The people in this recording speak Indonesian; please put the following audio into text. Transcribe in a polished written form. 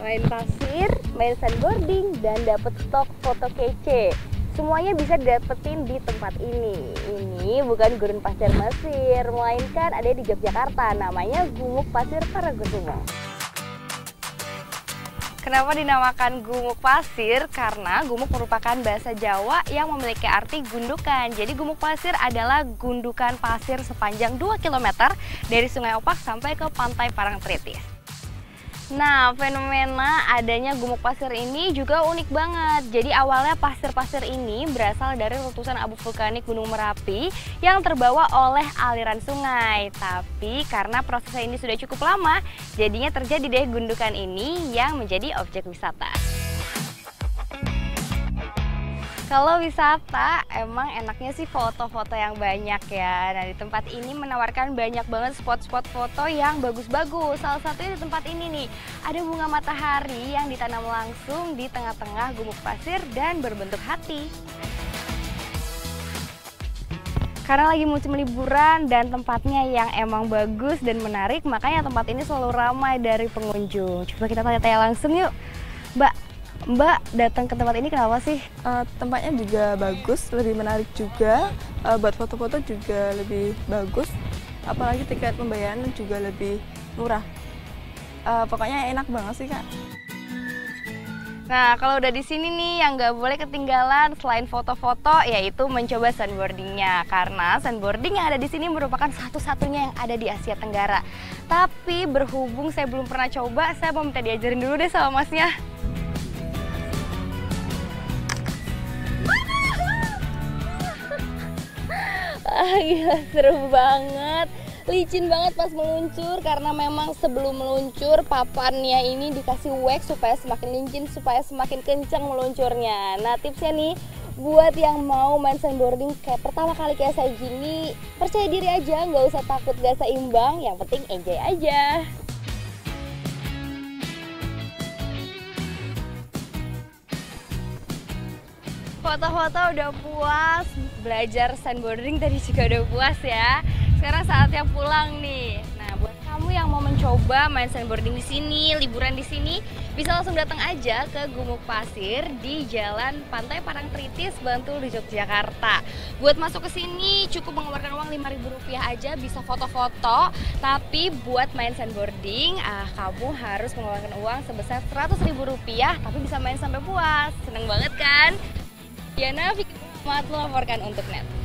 main pasir, main sandboarding, dan dapet stok foto kece. Semuanya bisa didapetin di tempat ini. Ini bukan gurun pasir Mesir, melainkan ada di Yogyakarta, namanya Gumuk Pasir Parangkusumo. Kenapa dinamakan gumuk pasir? Karena gumuk merupakan bahasa Jawa yang memiliki arti gundukan. Jadi gumuk pasir adalah gundukan pasir sepanjang 2 km dari Sungai Opak sampai ke Pantai Parangtritis. Nah, fenomena adanya gumuk pasir ini juga unik banget. Jadi awalnya pasir-pasir ini berasal dari letusan abu vulkanik Gunung Merapi yang terbawa oleh aliran sungai. Tapi karena prosesnya ini sudah cukup lama, jadinya terjadi deh gundukan ini yang menjadi objek wisata. Kalau wisata, emang enaknya sih foto-foto yang banyak ya. Nah, di tempat ini menawarkan banyak banget spot-spot foto yang bagus-bagus. Salah satunya di tempat ini nih, ada bunga matahari yang ditanam langsung di tengah-tengah gumuk pasir dan berbentuk hati. Karena lagi musim liburan dan tempatnya yang emang bagus dan menarik, makanya tempat ini selalu ramai dari pengunjung. Coba kita tanya-tanya langsung yuk. Mbak datang ke tempat ini kenapa sih? Tempatnya juga bagus, lebih menarik juga, buat foto-foto juga lebih bagus, apalagi tiket pembayaran juga lebih murah. Pokoknya enak banget sih Kak. Nah, kalau udah di sini nih yang nggak boleh ketinggalan selain foto-foto yaitu mencoba sandboardingnya. Karena sandboarding yang ada di sini merupakan satu-satunya yang ada di Asia Tenggara. Tapi berhubung saya belum pernah coba, saya mau minta diajarin dulu deh sama masnya. Gila, seru banget, licin banget pas meluncur karena memang sebelum meluncur papannya ini dikasih wax supaya semakin licin, supaya semakin kencang meluncurnya. Nah, tipsnya nih buat yang mau main sandboarding kayak pertama kali kayak saya gini, percaya diri aja, nggak usah takut gak seimbang, yang penting enjoy aja. Foto-foto udah puas, belajar sandboarding tadi juga udah puas ya. Sekarang saatnya pulang nih. Nah, buat kamu yang mau mencoba main sandboarding di sini, liburan di sini, bisa langsung datang aja ke Gumuk Pasir di Jalan Pantai Parangtritis, Bantul di Yogyakarta. Buat masuk ke sini cukup mengeluarkan uang Rp5.000 aja, bisa foto-foto. Tapi buat main sandboarding, kamu harus mengeluarkan uang sebesar Rp100.000, tapi bisa main sampai puas. Seneng banget kan? Diana Fikri Muhammad melaporkan untuk NET.